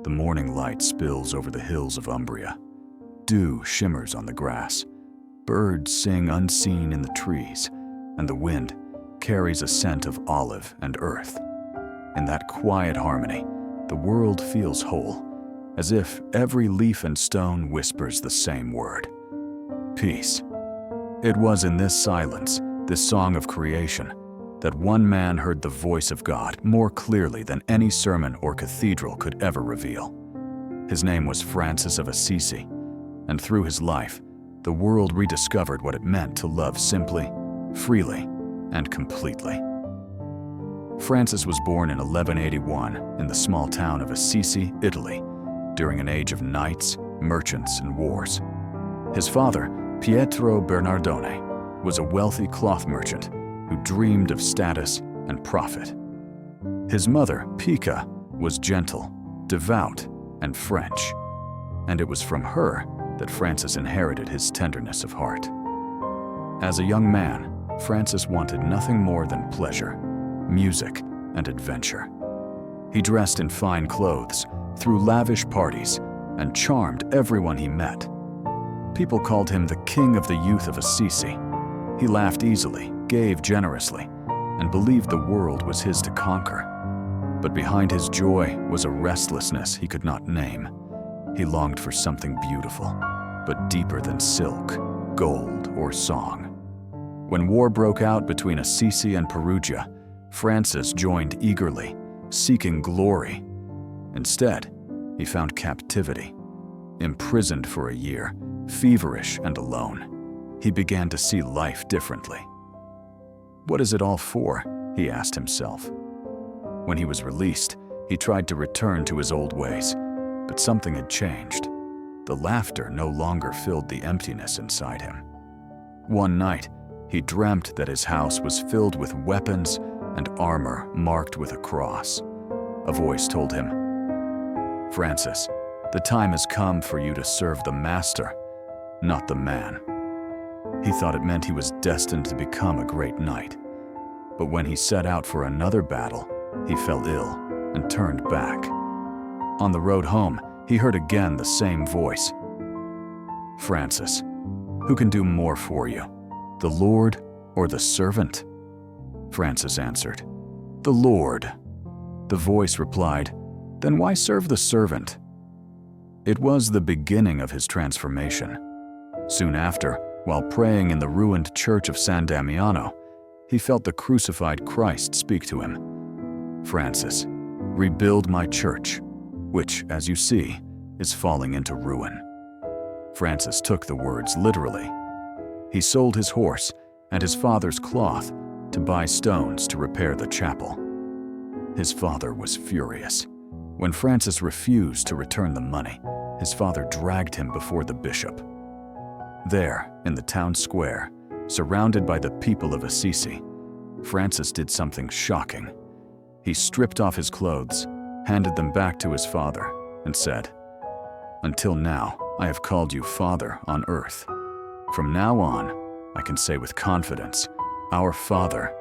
The morning light spills over the hills of Umbria. Dew shimmers on the grass. Birds sing unseen in the trees, and the wind carries a scent of olive and earth. In that quiet harmony, the world feels whole, as if every leaf and stone whispers the same word: peace. It was in this silence, this song of creation, that one man heard the voice of God more clearly than any sermon or cathedral could ever reveal. His name was Francis of Assisi, and through his life, the world rediscovered what it meant to love simply, freely, and completely. Francis was born in 1181 in the small town of Assisi, Italy, during an age of knights, merchants, and wars. His father, Pietro Bernardone, was a wealthy cloth merchant who dreamed of status and profit. His mother, Pica, was gentle, devout, and French, and it was from her that Francis inherited his tenderness of heart. As a young man, Francis wanted nothing more than pleasure, music, and adventure. He dressed in fine clothes, threw lavish parties, and charmed everyone he met. People called him the king of the youth of Assisi. He laughed easily, gave generously, and believed the world was his to conquer. But behind his joy was a restlessness he could not name. He longed for something beautiful, but deeper than silk, gold, or song. When war broke out between Assisi and Perugia, Francis joined eagerly, seeking glory. Instead, he found captivity. Imprisoned for a year, feverish and alone, he began to see life differently. What is it all for? He asked himself. When he was released, he tried to return to his old ways, but something had changed. The laughter no longer filled the emptiness inside him. One night, he dreamt that his house was filled with weapons and armor marked with a cross. A voice told him, "Francis, the time has come for you to serve the master, not the man." He thought it meant he was destined to become a great knight. But when he set out for another battle, he fell ill and turned back. On the road home, he heard again the same voice. "Francis, who can do more for you, the Lord or the servant?" Francis answered, "The Lord." The voice replied, "Then why serve the servant?" It was the beginning of his transformation. Soon after, while praying in the ruined church of San Damiano, he felt the crucified Christ speak to him. "Francis, rebuild my church, which, as you see, is falling into ruin." Francis took the words literally. He sold his horse and his father's cloth to buy stones to repair the chapel. His father was furious. When Francis refused to return the money, his father dragged him before the bishop. There, in the town square, surrounded by the people of Assisi, Francis did something shocking. He stripped off his clothes, handed them back to his father, and said, "Until now, I have called you Father on earth. From now on, I can say with confidence, Our Father,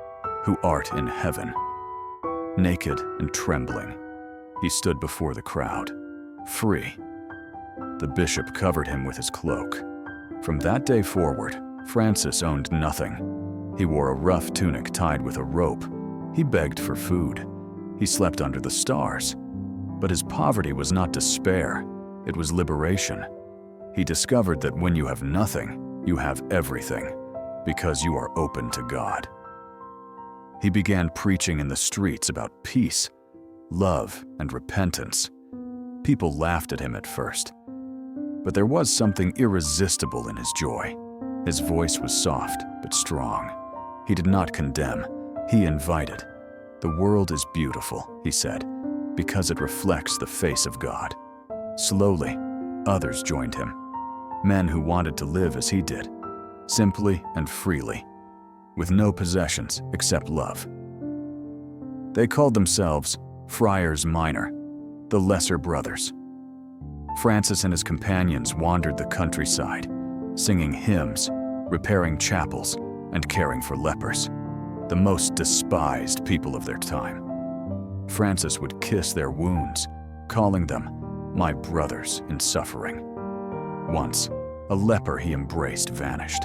who art in heaven." Naked and trembling, he stood before the crowd, free. The bishop covered him with his cloak. From that day forward, Francis owned nothing. He wore a rough tunic tied with a rope. He begged for food. He slept under the stars. But his poverty was not despair, it was liberation. He discovered that when you have nothing, you have everything, because you are open to God. He began preaching in the streets about peace, love, and repentance. People laughed at him at first, but there was something irresistible in his joy. His voice was soft but strong. He did not condemn, he invited. "The world is beautiful," he said, "because it reflects the face of God." Slowly, others joined him. Men who wanted to live as he did, simply and freely, with no possessions except love. They called themselves Friars Minor, the Lesser Brothers. Francis and his companions wandered the countryside, singing hymns, repairing chapels, and caring for lepers, the most despised people of their time. Francis would kiss their wounds, calling them my brothers in suffering." Once, a leper he embraced vanished,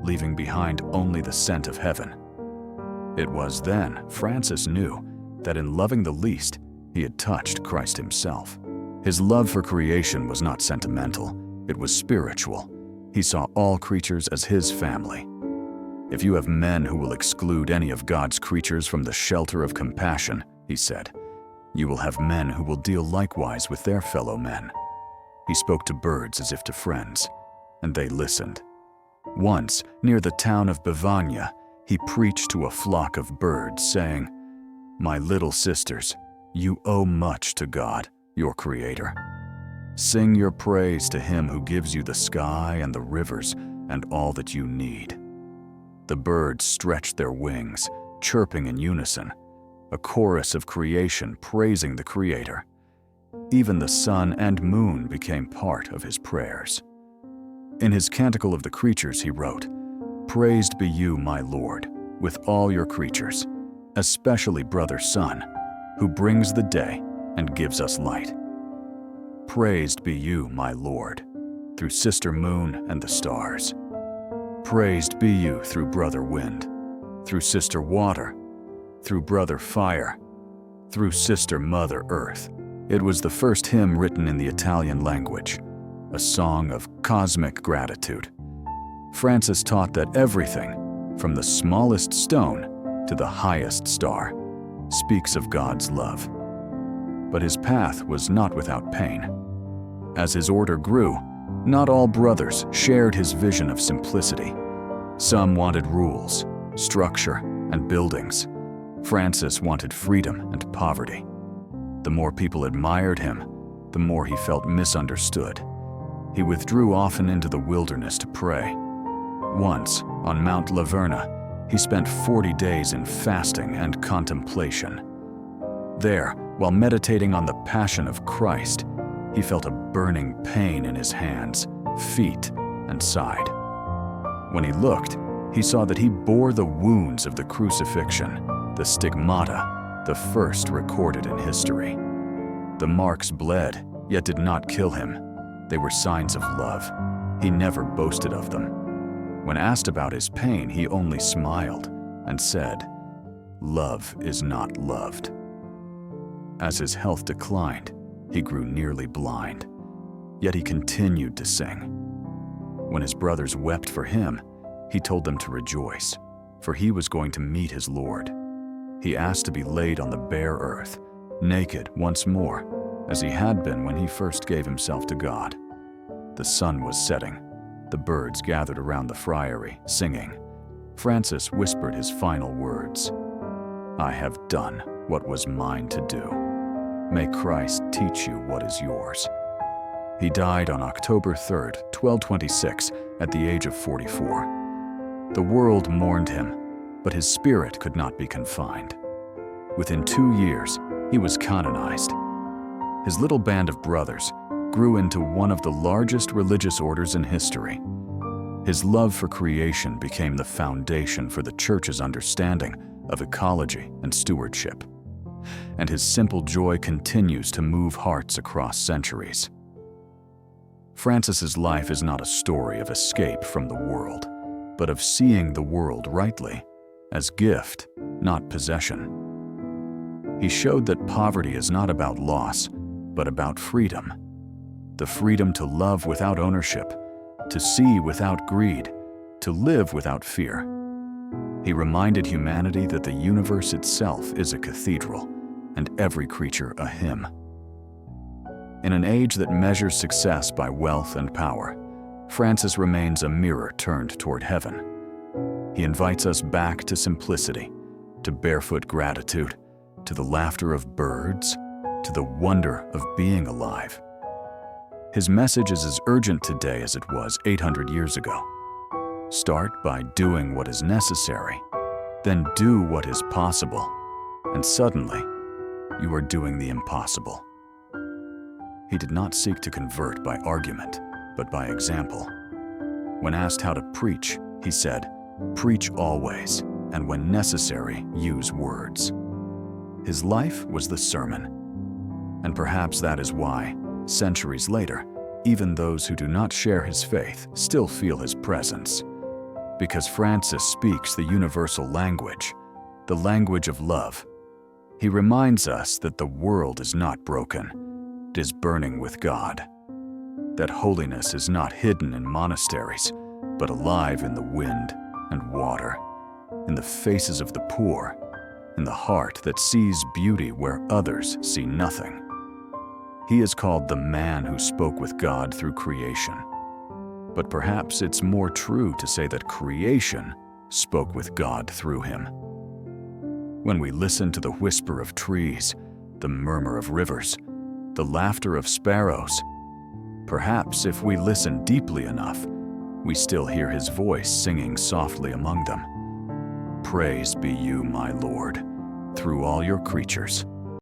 leaving behind only the scent of heaven. It was then Francis knew that in loving the least, he had touched Christ himself. His love for creation was not sentimental, it was spiritual. He saw all creatures as his family. "If you have men who will exclude any of God's creatures from the shelter of compassion," he said, "you will have men who will deal likewise with their fellow men." He spoke to birds as if to friends, and they listened. Once, near the town of Bavania, he preached to a flock of birds, saying, "My little sisters, you owe much to God, your Creator. Sing your praise to Him who gives you the sky and the rivers and all that you need." The birds stretched their wings, chirping in unison, a chorus of creation praising the Creator. Even the sun and moon became part of his prayers. In his Canticle of the Creatures he wrote, "Praised be you, my Lord, with all your creatures, especially brother sun, who brings the day and gives us light. Praised be you, my Lord, through sister moon and the stars. Praised be you through brother wind, through sister water, through brother fire, through sister mother earth." It was the first hymn written in the Italian language, a song of cosmic gratitude. Francis taught that everything, from the smallest stone to the highest star, speaks of God's love. But his path was not without pain. As his order grew, not all brothers shared his vision of simplicity. Some wanted rules, structure, and buildings. Francis wanted freedom and poverty. The more people admired him, the more he felt misunderstood. He withdrew often into the wilderness to pray. Once, on Mount Laverna, he spent 40 days in fasting and contemplation. There, while meditating on the passion of Christ, he felt a burning pain in his hands, feet, and side. When he looked, he saw that he bore the wounds of the crucifixion, the stigmata, the first recorded in history. The marks bled, yet did not kill him. They were signs of love. He never boasted of them. When asked about his pain, he only smiled and said, "Love is not loved." As his health declined, he grew nearly blind, yet he continued to sing. When his brothers wept for him, he told them to rejoice, for he was going to meet his Lord. He asked to be laid on the bare earth, naked once more, as he had been when he first gave himself to God. The sun was setting. The birds gathered around the friary, singing. Francis whispered his final words, "I have done what was mine to do. May Christ teach you what is yours." He died on October 3rd, 1226, at the age of 44. The world mourned him, but his spirit could not be confined. Within 2 years, he was canonized. His little band of brothers grew into one of the largest religious orders in history. His love for creation became the foundation for the Church's understanding of ecology and stewardship. And his simple joy continues to move hearts across centuries. Francis's life is not a story of escape from the world, but of seeing the world rightly, as gift, not possession. He showed that poverty is not about loss, but about freedom. The freedom to love without ownership, to see without greed, to live without fear. He reminded humanity that the universe itself is a cathedral, and every creature a hymn. In an age that measures success by wealth and power, Francis remains a mirror turned toward heaven. He invites us back to simplicity, to barefoot gratitude, to the laughter of birds, to the wonder of being alive. His message is as urgent today as it was 800 years ago. Start by doing what is necessary, then do what is possible, and suddenly, you are doing the impossible. He did not seek to convert by argument, but by example. When asked how to preach, he said, "Preach always, and when necessary, use words." His life was the sermon. And perhaps that is why, Centuries later, even those who do not share his faith still feel his presence. Because Francis speaks the universal language, the language of love. He reminds us that the world is not broken, it is burning with God. That holiness is not hidden in monasteries, but alive in the wind and water, in the faces of the poor, in the heart that sees beauty where others see nothing. He is called the man who spoke with God through creation. But perhaps it's more true to say that creation spoke with God through him. When we listen to the whisper of trees, the murmur of rivers, the laughter of sparrows, perhaps if we listen deeply enough, we still hear his voice singing softly among them. Praised be you, my Lord, through all your creatures.